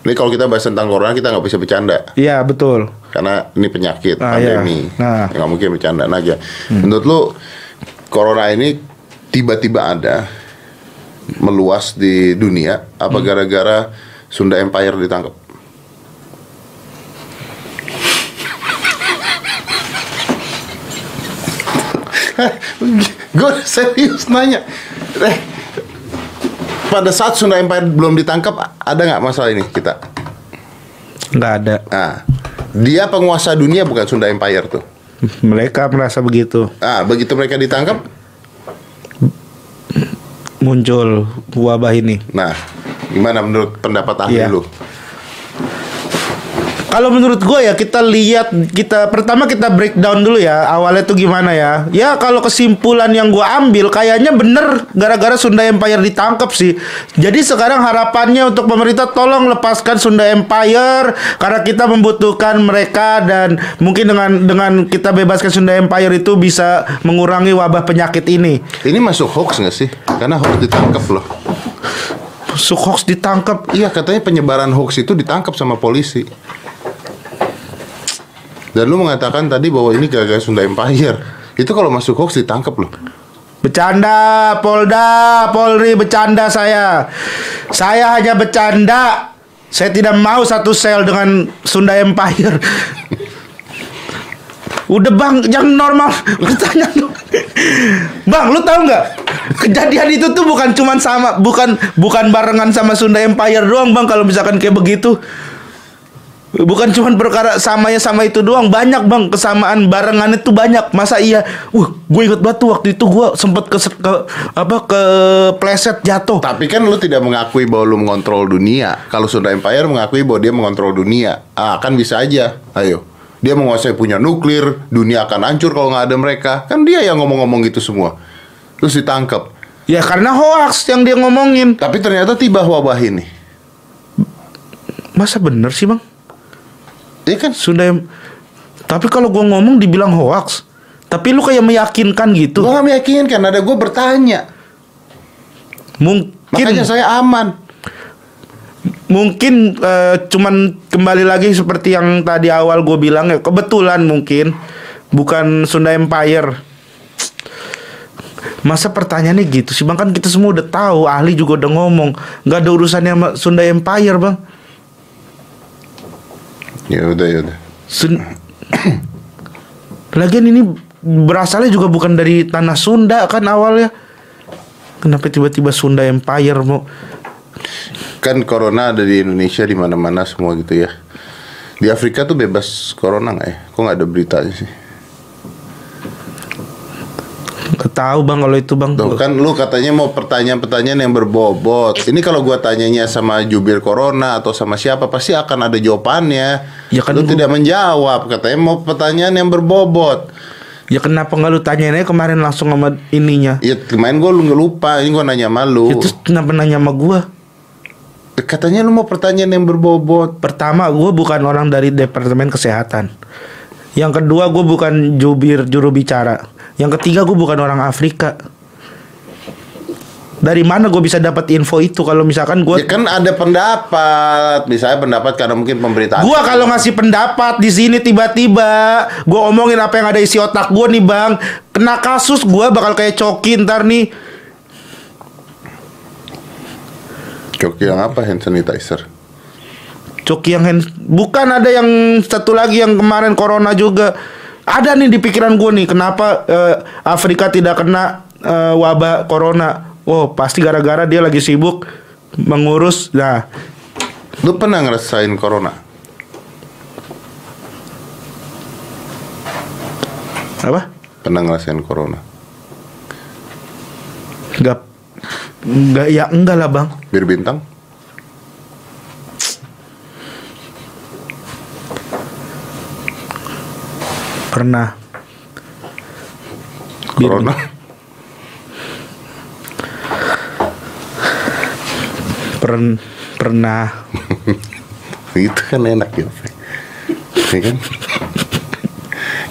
Ini kalau kita bahas tentang corona kita nggak bisa bercanda. Iya betul. Karena ini penyakit, pandemi. Nah. Nggak mungkin bercanda aja. Menurut lu corona ini tiba-tiba ada, meluas di dunia, apa gara-gara Sunda Empire ditangkap? Gue serius nanya. Pada saat Sunda Empire belum ditangkap, ada nggak masalah ini kita? Nggak ada. Nah, dia penguasa dunia bukan Sunda Empire tuh. Mereka merasa begitu. Begitu mereka ditangkap, muncul wabah ini. nah, gimana menurut pendapat ahli lu? Kalau menurut gue ya pertama kita breakdown dulu ya awalnya tuh gimana ya. Ya kalau kesimpulan yang gue ambil kayaknya bener gara-gara Sunda Empire ditangkap sih. Jadi sekarang harapannya untuk pemerintah tolong lepaskan Sunda Empire karena kita membutuhkan mereka dan mungkin dengan kita bebaskan Sunda Empire itu bisa mengurangi wabah penyakit ini. Ini masuk hoax nggak sih? Karena hoax ditangkap loh. Hoax ditangkap. Iya, katanya penyebaran hoax itu ditangkap sama polisi. Dan lu mengatakan tadi bahwa ini gara-gara Sunda Empire. Itu kalau masuk hoax ditangkap loh. Bercanda, Polda, Polri, bercanda saya. Saya hanya bercanda. Saya tidak mau satu sel dengan Sunda Empire. Udah bang, yang normal. Bertanya lu. Bang, lu tahu nggak? Kejadian itu tuh bukan barengan sama Sunda Empire doang bang. Kalau misalkan kayak begitu. Bukan cuma perkara sama itu doang, banyak bang kesamaan barengan itu banyak. Masa iya? Gue inget banget tuh waktu itu gue sempet ke pleset jatuh. Tapi kan lu tidak mengakui bahwa lu mengontrol dunia. Kalau Sunda Empire mengakui bahwa dia mengontrol dunia. Kan bisa aja. Ayo, dia menguasai punya nuklir, dunia akan hancur kalau nggak ada mereka. Kan dia yang ngomong-ngomong gitu semua. Terus ditangkap. Ya karena hoax yang dia ngomongin. Tapi ternyata tiba wabah ini. Masa bener sih bang? Iya kan Tapi kalau gue ngomong dibilang hoax. Tapi lu kayak meyakinkan gitu. Gue gak meyakinkan, ada gue bertanya. Mungkin makanya saya aman. Mungkin cuman kembali lagi seperti yang tadi awal gue bilang ya. Kebetulan mungkin bukan Sunda Empire. Masa pertanyaannya gitu sih bang? Kan kita semua udah tahu, ahli juga udah ngomong. Gak ada urusannya sama Sunda Empire bang. Ya udah. Lagian ini berasalnya juga bukan dari tanah Sunda kan awalnya. Kenapa tiba-tiba Sunda Empire mau? Kan corona ada di Indonesia di mana-mana semua gitu ya. Di Afrika tuh bebas corona nggak ya? Kok nggak ada beritanya sih? Tahu bang kalau itu bang. Tuh kan lu katanya mau pertanyaan-pertanyaan yang berbobot. Ini kalau gua tanyanya sama jubir corona atau sama siapa pasti akan ada jawabannya. Ya kan lu tidak menjawab, katanya mau pertanyaan yang berbobot. Ya kenapa nggak lu tanyain aja kemarin langsung sama ininya? Ya kemarin gua nggak lupa, ini gua nanya sama lu. Itu kenapa nanya sama gua? Katanya lu mau pertanyaan yang berbobot. Pertama, gua bukan orang dari Departemen Kesehatan. Yang kedua, gua bukan juru bicara. Yang ketiga, gue bukan orang Afrika. Dari mana gue bisa dapat info itu kalau misalkan gue? Ya kan ada pendapat, misalnya pendapat karena mungkin pemberitaan. Gue kalau ngasih pendapat di sini tiba-tiba gue omongin apa yang ada isi otak gue nih bang, kena kasus gue bakal kayak Coki ntar nih. Coki yang apa? Hand sanitizer. Coki yang bukan, ada yang satu lagi yang kemarin corona juga. Ada nih di pikiran gue nih, kenapa Afrika tidak kena wabah corona? Oh, pasti gara-gara dia lagi sibuk mengurus. Nah, lu pernah ngerasain corona? Apa? Pernah ngerasain corona? Enggak ya, enggak lah bang. Bir bintang? Pernah. Corona? Pernah. Itu kan enak ya, ya kan?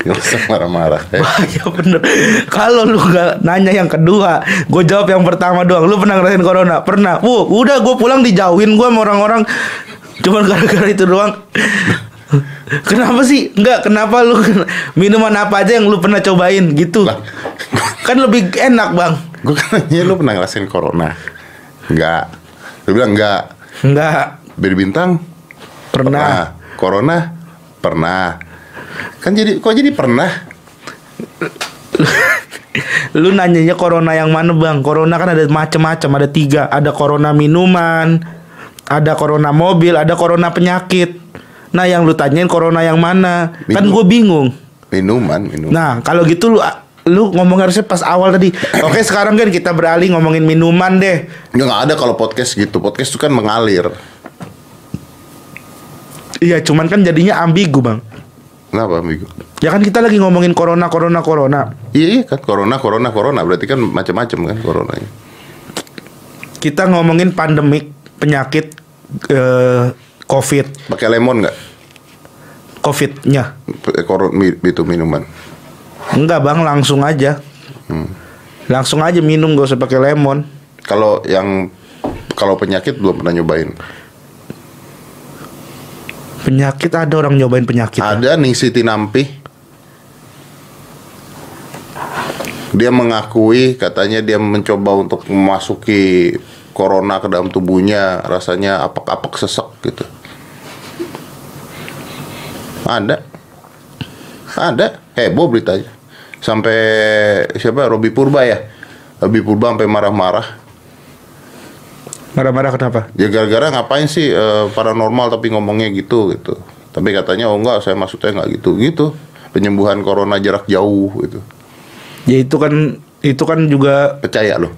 Gak usah marah-marah ya. Ya bener. Kalau lu gak nanya yang kedua, gue jawab yang pertama doang. Lu pernah ngerasain corona? Pernah. Udah gue pulang dijauhin gue sama orang-orang. Cuman gara-gara itu doang. Kenapa sih? Enggak, kenapa lu minuman apa aja yang lu pernah cobain gitu? Lah. Kan lebih enak, Bang. Gue kan nanya lu pernah ngerasain corona? Enggak. Lu bilang enggak. Enggak. Bir bintang? Pernah. Corona? Pernah. Kan kok jadi pernah? Lu nanyanya corona yang mana, Bang? Corona kan ada macam-macam, ada 3. Ada corona minuman, ada corona mobil, ada corona penyakit. Nah, yang lu tanyain corona yang mana? Kan gue bingung. Minuman. Nah, kalau gitu lu ngomong harusnya pas awal tadi. Oke, sekarang kan kita beralih ngomongin minuman deh. Nggak ada kalau podcast gitu. Podcast itu kan mengalir. Iya, cuman kan jadinya ambigu, Bang. Kenapa, Migo? Ya kan kita lagi ngomongin corona. Iya kan, corona. Berarti kan macam-macam kan coronanya. Kita ngomongin pandemik penyakit COVID. Pakai lemon nggak? COVID-nya. Itu minuman. Enggak, Bang, langsung aja. Langsung aja minum, gak usah pakai lemon. Kalau penyakit belum pernah nyobain. Penyakit ada orang nyobain penyakit. Ada Ningsih Tinampi. Dia mengakui, katanya dia mencoba untuk memasuki corona ke dalam tubuhnya, rasanya apak-apak sesek gitu. Ada. Heboh beritanya. Sampai siapa? Robby Purba ya. Robby Purba sampai marah-marah. Marah-marah kenapa? Ya gara-gara ngapain sih paranormal tapi ngomongnya gitu. Tapi katanya enggak, saya maksudnya enggak gitu. Penyembuhan corona jarak jauh gitu. Ya itu kan juga Percaya lo?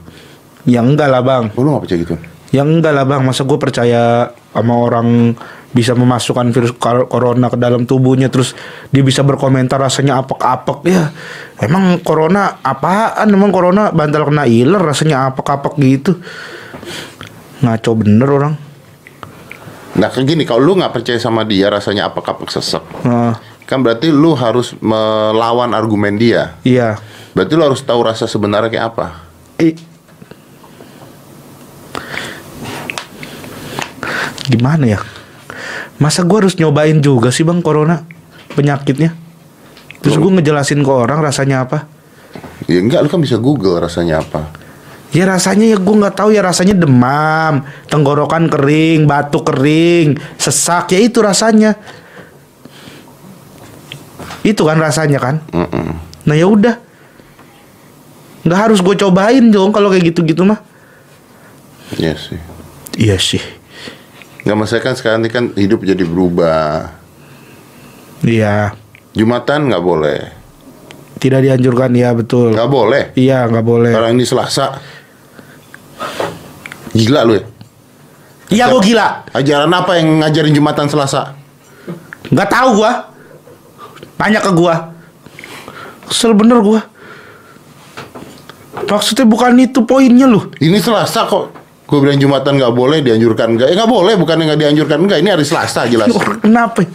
ya enggak lah, Bang. Lu nggak percaya gitu? Ya enggak lah, Bang. Masa gue percaya sama orang bisa memasukkan virus corona ke dalam tubuhnya, terus dia bisa berkomentar rasanya apek-apek. Ya emang corona apaan? Emang corona bantal kena iler rasanya apek-apek gitu. Ngaco bener orang. Nah kayak gini, kalau lu nggak percaya sama dia rasanya apek-apek sesek, Nah, kan berarti lu harus melawan argumen dia. iya. Berarti lu harus tahu rasa sebenarnya kayak apa. Gimana ya? Masa gue harus nyobain juga sih, Bang, corona penyakitnya? Terus gue ngejelasin ke orang rasanya apa? Ya enggak, lu kan bisa Google rasanya apa. Ya rasanya ya gue nggak tahu ya, rasanya demam, tenggorokan kering, batuk kering, sesak, ya itu rasanya. Itu kan rasanya kan. Nah ya udah, nggak harus gue cobain dong kalau kayak gitu-gitu mah. Iya sih. Iya sih. Nggak, masalah kan sekarang ini kan hidup jadi berubah. Iya. Jumatan nggak boleh. Tidak dianjurkan, ya betul. Nggak boleh. Iya, nggak boleh. Sekarang ini Selasa. Gila lu ya? Iya, gue gila. Ajaran apa yang ngajarin Jumatan Selasa? Nggak tahu gua. Tanya ke gua. Kesel bener gua. Maksudnya bukan itu poinnya loh. Ini Selasa kok. Gue bilang Jumatan nggak boleh, dianjurkan nggak? Nggak boleh, bukan nggak dianjurkan nggak. Ini hari Selasa jelas. Kenapa?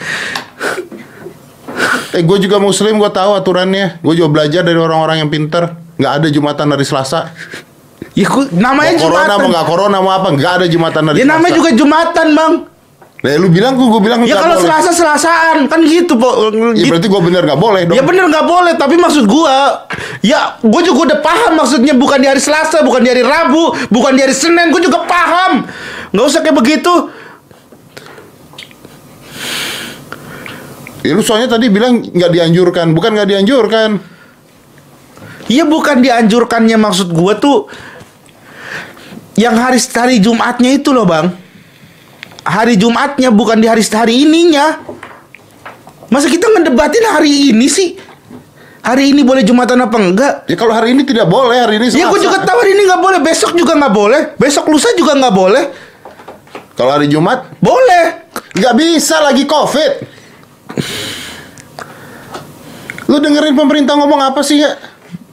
Gue juga Muslim, gue tahu aturannya.Gue juga belajar dari orang-orang yang pintar. Nggak ada Jumatan hari Selasa. Ya namanya Mau corona Jumatan. mau nggak corona mau apa, nggak ada Jumatan hari Ya Selasa. namanya juga Jumatan, Bang. Nah, lu bilang gue bilang Ya nggak kalau boleh. Selasa Selasaan kan gitu, Po. Ya berarti gue bener nggak boleh dong. Ya bener nggak boleh, tapi maksud gua, ya gua juga udah paham maksudnya bukan di hari Selasa, bukan di hari Rabu, bukan di hari Senin, gua juga paham. Nggak usah kayak begitu. Ya lu soalnya tadi bilang nggak dianjurkan, bukan nggak dianjurkan. Iya bukan dianjurkannya, maksud gua tuh yang hari Jumatnya itu loh, Bang. Hari Jumatnya bukan di hari ininya. Masa kita ngedebatin hari ini sih? Hari ini boleh Jumatan apa enggak? Ya kalau hari ini tidak boleh, hari ini Selasa. Ya gue juga tahu hari ini nggak boleh, besok juga nggak boleh, besok lusa juga nggak boleh. Kalau hari Jumat Boleh. nggak bisa lagi COVID. Lu dengerin pemerintah ngomong apa sih ya?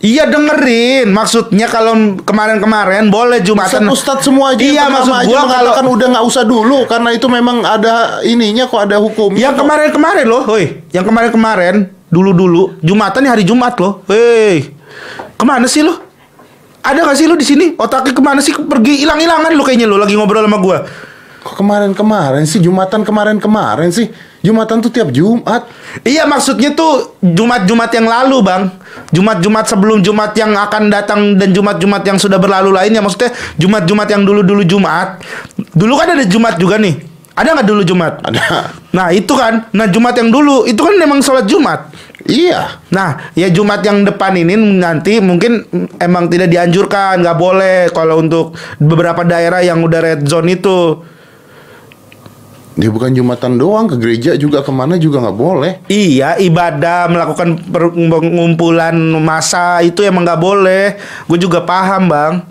Iya dengerin, maksudnya kalau kemarin-kemarin boleh Jumatan. Ustadz semua aja Iya, yang maksud pertama aja gua mengatakan kalau- udah nggak usah dulu karena itu memang ada ininya kok, ada hukumnya. Yang kemarin-kemarin loh, hoi. Yang kemarin-kemarin, dulu-dulu, Jumatan hari Jumat loh. Hei. Kemana sih lo? Ada gak sih lo di sini? Otaknya kemana sih? Pergi hilang-hilangan lo kayaknya lo lagi ngobrol sama gua. Kok kemarin-kemarin sih? Jumatan kemarin-kemarin sih? Jumatan tuh tiap Jumat. Iya, maksudnya tuh Jumat-Jumat yang lalu, Bang. Jumat-Jumat sebelum Jumat yang akan datang dan Jumat-Jumat yang sudah berlalu lainnya. Maksudnya Jumat-Jumat yang dulu-dulu Jumat. Dulu kan ada Jumat juga nih. Ada nggak dulu Jumat? Ada. Nah, itu kan. Nah, Jumat yang dulu itu kan memang sholat Jumat. Iya. Nah, ya Jumat yang depan ini nanti mungkin emang tidak dianjurkan, nggak boleh kalau untuk beberapa daerah yang udah red zone itu. Dia bukan Jumatan doang, ke gereja juga, kemana juga nggak boleh. Iya, ibadah, melakukan pengumpulan massa itu emang nggak boleh. Gue juga paham, Bang.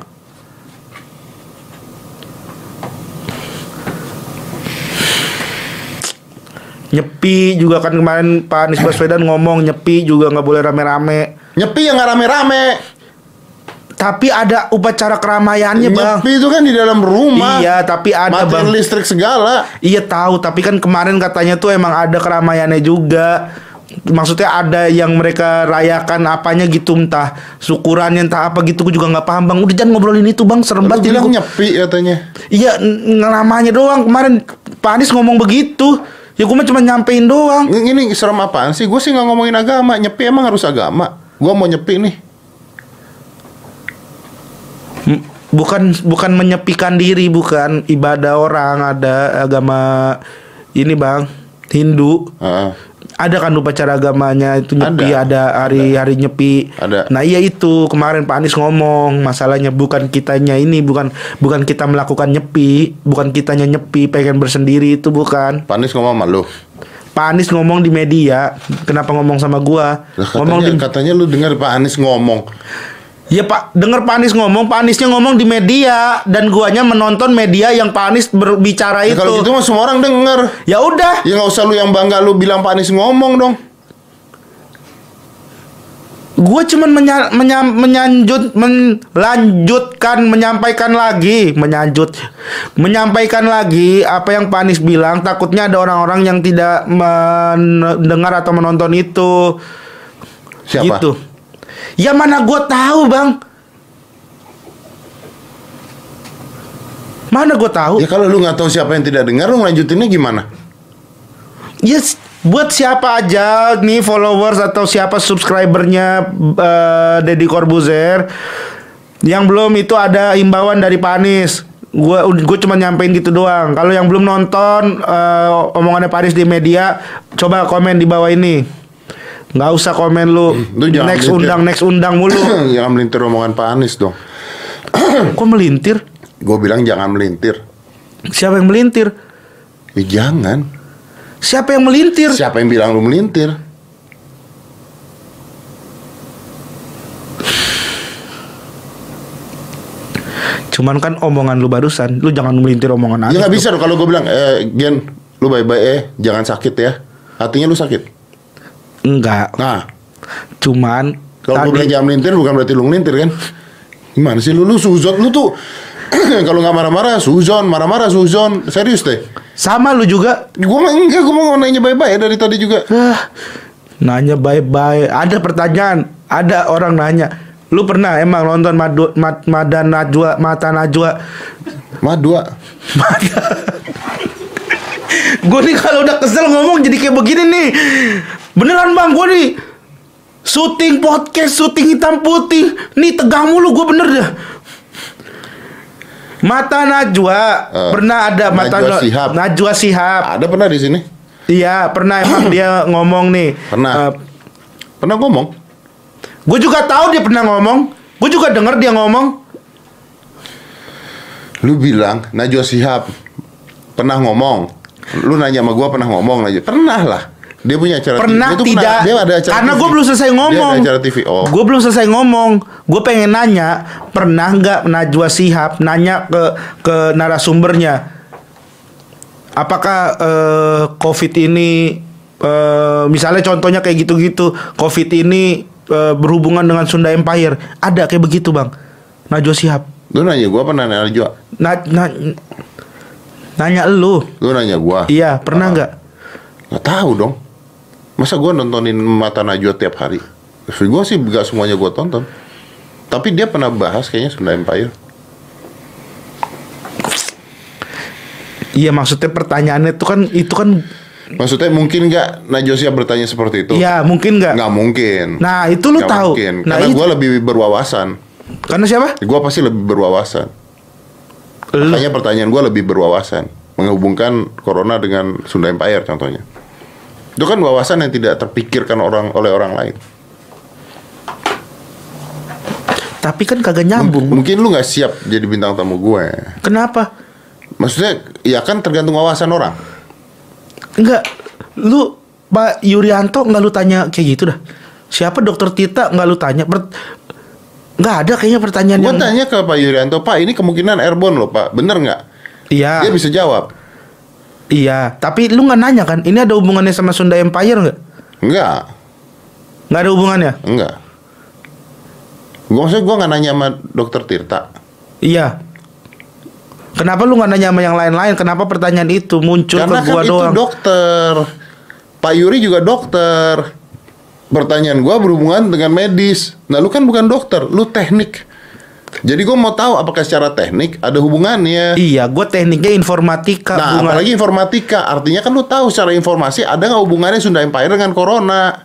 Nyepi juga kan kemarin Pak Anies Baswedan ngomong nyepi juga nggak boleh rame-rame. Nyepi yang nggak rame-rame. Tapi ada upacara keramaiannya, Bang. Nyepi itu kan di dalam rumah. Iya, tapi ada, matiin Bang. listrik segala. Iya tahu, tapi kan kemarin katanya tuh emang ada keramaiannya juga. Maksudnya ada yang mereka rayakan apanya gitu, entah syukurannya entah apa gitu, gue juga nggak paham, Bang. Udah jangan ngobrolin itu, Bang, serem Lu banget. bilang nyepi katanya. Iya, ngelamanya doang. Kemarin Pak Anies ngomong begitu. Ya gue cuma nyampein doang. Ini serem apaan sih? Gue sih nggak ngomongin agama. Nyepi emang harus agama. Gue mau nyepi nih. Bukan menyepikan diri, bukan ibadah orang. Ada agama ini, Bang, Hindu. Ada kan upacara agamanya itu nyepi, ada hari nyepi. Ada. Nah, iya itu kemarin Pak Anies ngomong, masalahnya bukan kitanya ini, bukan kita melakukan nyepi, bukan kitanya nyepi pengen bersendiri, itu bukan. Pak Anies ngomong sama lu. Pak Anies ngomong di media. Kenapa ngomong sama gua? Lah, katanya lu dengar Pak Anies ngomong. Ya Pak, denger Pak Anies ngomong, Pak Aniesnya ngomong di media dan guanya menonton media yang Pak Anies berbicara itu. Kalau gitu mah semua orang denger. Ya udah. Ya nggak usah lu yang bangga lu bilang Pak Anies ngomong dong. Gue cuman menyampaikan lagi apa yang Pak Anies bilang. Takutnya ada orang-orang yang tidak mendengar atau menonton itu. Siapa? Gitu. Ya mana gue tahu, Bang. Mana gue tahu? Ya kalau lu nggak tahu siapa yang tidak dengar, lu lanjutinnya gimana? Yes, buat siapa aja nih followers atau siapa subscribernya Deddy Corbuzier yang belum, itu ada himbauan dari Pak Anies. Gue cuma nyampein gitu doang. Kalau yang belum nonton omongannya Pak Anies di media, coba komen di bawah ini. Nggak usah komen lu. Next undang mulu. Jangan melintir omongan Pak Anies dong. Kok melintir? Gue bilang jangan melintir. Siapa yang melintir? Ya jangan. Siapa yang melintir? Siapa yang bilang lu melintir? Cuman kan omongan lu barusan, lu jangan melintir omongan Anies. Ya nggak bisa dong kalau gue bilang, Gen, lu bye-bye jangan sakit ya. Artinya lu sakit. Enggak. Nah, cuman kalau gue bilang jangan melintir bukan berarti lu melintir kan? Gimana sih lu suzon lu tuh? Kalau nggak marah-marah suzon, marah-marah suzon. Serius deh. Sama lu juga. Gue mau nanya bye-bye dari tadi juga. Nanya bye-bye. Ada pertanyaan. Ada orang nanya. Lu pernah emang nonton Mata Najwa? Madua. Gue nih kalau udah kesel ngomong jadi kayak begini nih. Beneran, Bang, gue nih syuting podcast, syuting hitam putih. Nih tegang mulu gue, bener dah. Mata Najwa. Pernah ada Najwa Shihab. Ada pernah di sini? Iya, pernah emang dia ngomong nih. Pernah. Pernah ngomong? Gue juga tahu dia pernah ngomong. Gue juga denger dia ngomong. Lu bilang Najwa Shihab pernah ngomong. Lu nanya sama gue pernah ngomong aja. Pernah lah. Dia punya acara pernah TV. Tidak. Dia ada acara karena TV. Gue belum selesai ngomong. Dia ada acara TV. Oh. Gue belum selesai ngomong. Gue pengen nanya, pernah nggak Najwa Shihab nanya ke narasumbernya, apakah COVID ini misalnya contohnya kayak gitu-gitu, COVID ini berhubungan dengan Sunda Empire, ada kayak begitu, Bang? Najwa Shihab. Lu nanya gue pernah nanya Najwa? Nanya lu. Lu nanya gue? Iya, pernah nggak? Nggak tahu dong. Masa gue nontonin Mata Najwa tiap hari? Gue sih gak semuanya gue tonton. Tapi dia pernah bahas kayaknya Sunda Empire. Iya maksudnya pertanyaannya itu kan Maksudnya mungkin nggak Najosya bertanya seperti itu? iya mungkin nggak? Nggak mungkin. Nah itu lu Nggak tahu. mungkin. Nah Karena gue lebih berwawasan. karena siapa? Gue pasti lebih berwawasan. Lu. Makanya pertanyaan gue lebih berwawasan. Menghubungkan Corona dengan Sunda Empire contohnya. Itu kan wawasan yang tidak terpikirkan oleh orang lain. Tapi kan kagak nyambung. Mungkin lu nggak siap jadi bintang tamu gue. Kenapa? Maksudnya, ya kan tergantung wawasan orang. Enggak. Lu Pak Yuryanto nggak lu tanya kayak gitu dah. Siapa Dokter Tita nggak lu tanya? Nggak ada kayaknya pertanyaan Gue yang. tanya ke Pak Yuryanto, Pak ini kemungkinan airborne loh Pak, bener nggak? Iya. Dia bisa jawab. Iya. Tapi lu nggak nanya kan? Ini ada hubungannya sama Sunda Empire nggak? Enggak, Nggak ada hubungannya. enggak. Maksudnya gue nggak nanya sama Dokter Tirta. Iya. Kenapa lu nggak nanya sama yang lain-lain? Kenapa pertanyaan itu muncul Karena ke kan gua itu doang? dokter. Pak Yuri juga dokter. Pertanyaan gue berhubungan dengan medis. Nah lu kan bukan dokter, lu teknik. Jadi gue mau tahu apakah secara teknik ada hubungannya. Iya, gue tekniknya informatika. Nah Bunga. apalagi informatika. Artinya kan lu tahu secara informasi ada nggak hubungannya Sunda Empire dengan Corona.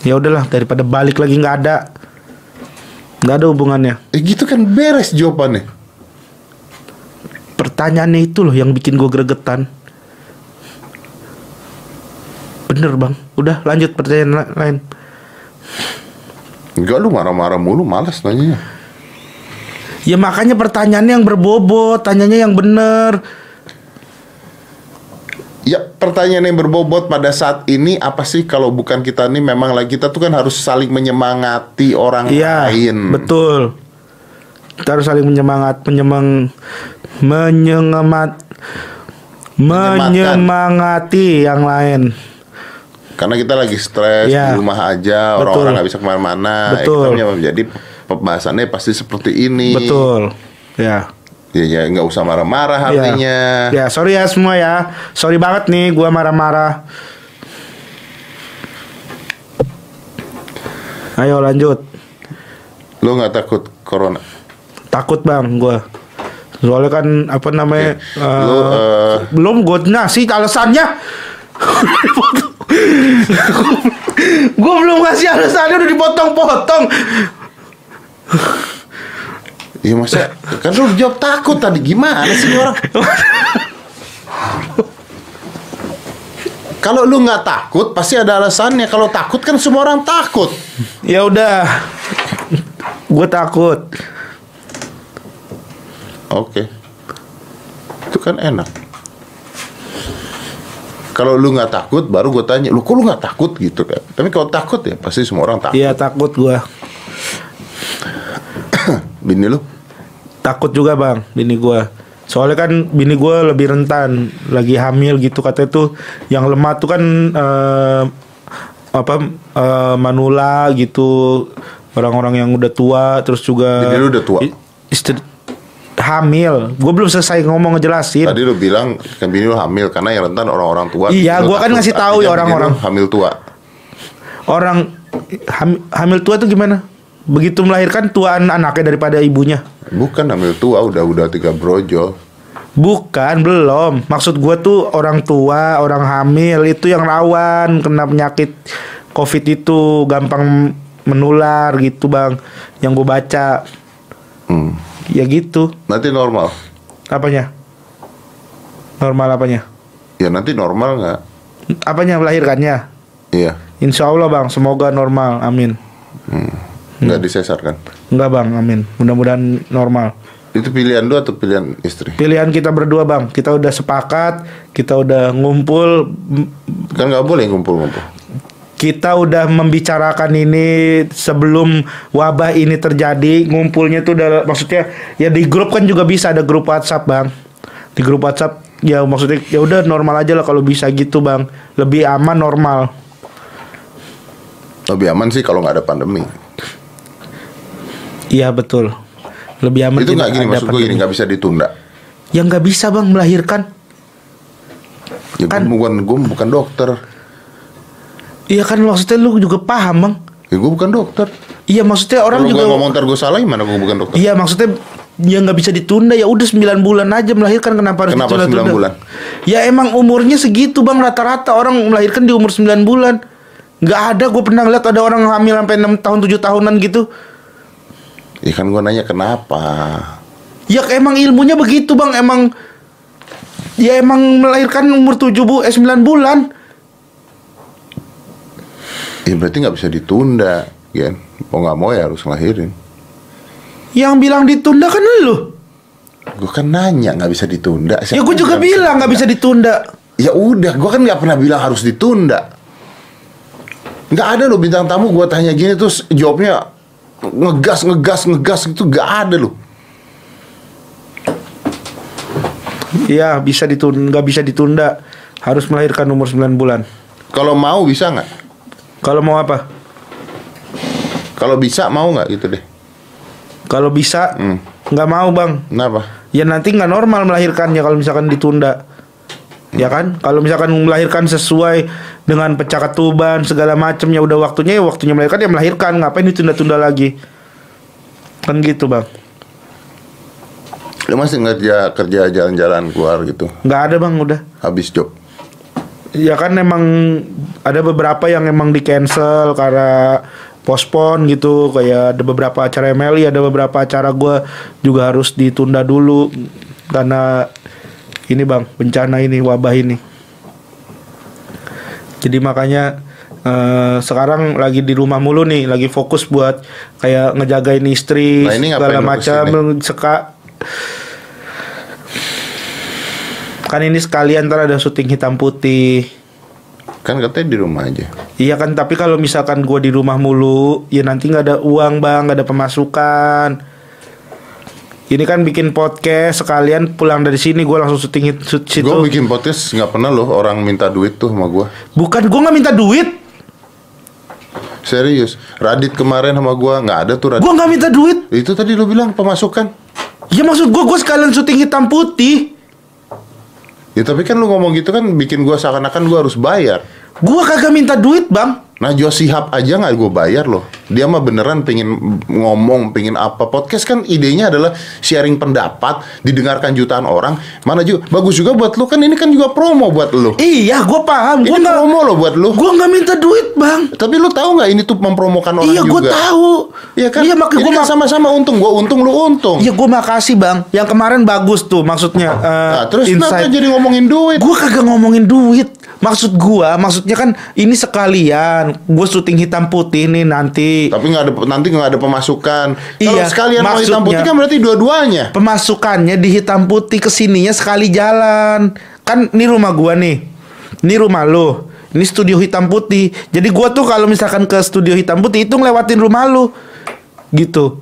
Ya udahlah, daripada balik lagi nggak ada hubungannya. Gitu kan beres jawabannya. Pertanyaannya itu loh yang bikin gue gregetan. Bener bang. Udah lanjut pertanyaan lain. Enggak, lu marah-marah mulu, malas nanyanya. Ya makanya pertanyaannya yang berbobot, tanyanya yang bener. Ya pertanyaan yang berbobot pada saat ini apa sih kalau bukan kita nih memang lagi kita tuh kan harus saling menyemangati orang Iya, lain. betul. Kita harus saling menyemangati yang lain. Karena kita lagi stres Iya. di rumah aja, Betul. orang-orang nggak bisa kemana-mana. Betul. Jadi pembahasannya pasti seperti ini. Betul. Ya. Ya nggak usah marah-marah artinya. Ya, sorry ya semua ya. Sorry banget nih gua marah-marah. Ayo lanjut. Lu nggak takut corona? Takut bang gua. Soalnya kan apa namanya? Lu, belum gue ngasih alasannya. Gue belum ngasih alasannya udah dipotong-potong. Iya masa kan lu jawab takut tadi, gimana sih orang? Kalau lu nggak takut pasti ada alasannya. Kalau takut kan semua orang takut. Ya udah. Gue takut. Oke. Itu kan enak. Kalau lu nggak takut baru gue tanya, lu kok lu nggak takut gitu kan? Tapi kalau takut ya pasti semua orang takut. Iya takut gue. Bini lu? Takut juga bang, bini gue. Soalnya kan bini gue lebih rentan, lagi hamil gitu katanya tuh. Yang lemah tuh kan manula gitu, orang-orang yang udah tua, terus juga. Bini lu udah tua? Istri hamil. Gue belum selesai ngomong ngejelasin. Tadi lu bilang kan bini lu hamil karena yang rentan orang-orang tua. Iya, Lu gua kan takut. ngasih tahu Artinya ya orang-orang. bini lu hamil tua. Orang hamil tua tuh gimana? Begitu melahirkan tuaan anaknya daripada ibunya. Bukan hamil tua, udah 3 brojol. Bukan, belum. Maksud gue tuh orang tua, orang hamil itu yang rawan kena penyakit COVID itu, gampang menular gitu bang. Yang gue baca. Ya gitu. Nanti normal. Apanya? Normal apanya? Ya nanti normal nggak? Apanya melahirkannya? Iya. Insya Allah bang, semoga normal, amin. Nggak disesar kan? Enggak bang, amin. Mudah-mudahan normal. Itu pilihan lu atau pilihan istri? Pilihan kita berdua bang. Kita udah sepakat, kita udah ngumpul. Kan nggak boleh ngumpul-ngumpul. Kita udah membicarakan ini sebelum wabah ini terjadi. Ngumpulnya tuh udah, maksudnya ya di grup kan juga bisa, ada grup WhatsApp bang. Di grup WhatsApp ya maksudnya ya udah normal aja lah kalau bisa gitu bang. Lebih aman normal. Lebih aman sih kalau nggak ada pandemi. Iya betul. Lebih aman. Itu tidak nggak gini, ada maksud gue gini, pandemi. nggak bisa ditunda. Ya nggak bisa bang melahirkan. Ya Kan- gue bukan dokter. Iya kan maksudnya lu juga paham bang. Ya gue bukan dokter. Iya maksudnya orang Kalau juga. gue ngomong ntar gue salah gimana, gue bukan dokter. Iya maksudnya Ya nggak bisa ditunda, ya udah 9 bulan aja melahirkan, kenapa harus Kenapa ditunda? 9 bulan? Ya emang umurnya segitu bang, rata-rata orang melahirkan di umur 9 bulan. Nggak ada, gue pernah lihat ada orang hamil sampai 6 tahun 7 tahunan gitu. Ya kan gue nanya kenapa? Ya emang ilmunya begitu bang, emang ya emang melahirkan umur 9 bulan. Ya berarti nggak bisa ditunda, kan? Mau nggak mau ya harus ngelahirin. Yang bilang ditunda kan lu. Gue kan nanya nggak bisa ditunda. Ya gue juga bilang nggak bisa ditunda. Ya udah, gue kan nggak pernah bilang harus ditunda. Nggak ada loh bintang tamu gue tanya gini terus jawabnya ngegas itu nggak ada loh. Iya bisa ditunda, nggak bisa ditunda. Harus melahirkan umur 9 bulan. Kalau mau bisa nggak? Kalau mau apa? Kalau bisa mau nggak gitu deh? Kalau bisa nggak mau bang. Kenapa? Ya nanti nggak normal melahirkannya kalau misalkan ditunda. Ya kan? Kalau misalkan melahirkan sesuai dengan pecah ketuban segala macam, ya udah waktunya, ya waktunya melahirkan ya melahirkan. Ngapain ditunda-tunda lagi? Kan gitu bang. Lu masih kerja jalan-jalan keluar gitu? Nggak ada bang, udah. Habis job? Ya kan emang ada beberapa yang emang di cancel karena postpone gitu. Kayak ada beberapa acara MLI, ada beberapa acara gue juga harus ditunda dulu karena ini bang, bencana ini, wabah ini. Jadi makanya sekarang lagi di rumah mulu nih, lagi fokus buat kayak ngejagain istri, nah, ini segala macam. Kan ini sekalian ntar ada syuting hitam putih. Kan katanya di rumah aja. Iya kan, tapi kalau misalkan gue di rumah mulu, ya nanti nggak ada uang bang, nggak ada pemasukan. Ini kan bikin podcast sekalian pulang dari sini gue langsung syuting situ. Gue bikin podcast nggak pernah loh orang minta duit tuh sama gue. Bukan, gue nggak minta duit. Serius, Radit kemarin sama gue nggak ada tuh Radit. Gue nggak minta duit. Itu tadi lu bilang pemasukan. Ya maksud gue sekalian syuting hitam putih. Ya tapi kan lu ngomong gitu kan bikin gue seakan-akan gue harus bayar. Gue kagak minta duit bang. Nah Jos Shihab aja nggak gue bayar loh. Dia mah beneran pengen ngomong, pengen apa. Podcast kan idenya adalah sharing pendapat, didengarkan jutaan orang. Mana juga bagus juga buat lu, kan ini kan juga promo buat lu. Iya gue paham. Ini promo loh buat lu. Gue nggak minta duit bang. Tapi lu tahu nggak ini tuh mempromokan orang Iya, juga. Iya gue tahu. Iya kan. Iya ini kan sama-sama untung. Gue untung, lu untung. Iya gue makasih bang. Yang kemarin bagus tuh maksudnya. Nah, terus kenapa jadi ngomongin duit? Gue kagak ngomongin duit. Maksudnya kan ini sekalian gue syuting hitam putih nih nanti. Tapi nanti nggak ada pemasukan. Iya, kalau sekalian mau hitam putih kan berarti dua-duanya. Pemasukannya di hitam putih kesininya sekali jalan. Kan ini rumah gue nih, ini rumah lo, ini studio hitam putih. Jadi gue tuh kalau misalkan ke studio hitam putih itu ngelewatin rumah lo, gitu.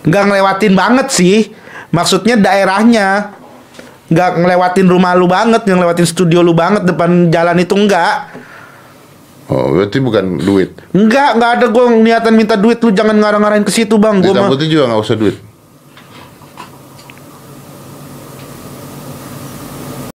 Nggak ngelewatin banget sih. Maksudnya daerahnya. Nggak ngelewatin rumah lu banget, ngelewatin studio lu banget, depan jalan itu enggak. Oh, berarti bukan duit. Enggak ada gue niatan minta duit, lu jangan ngarang-ngarain ke situ bang. Hitam putih juga nggak usah duit.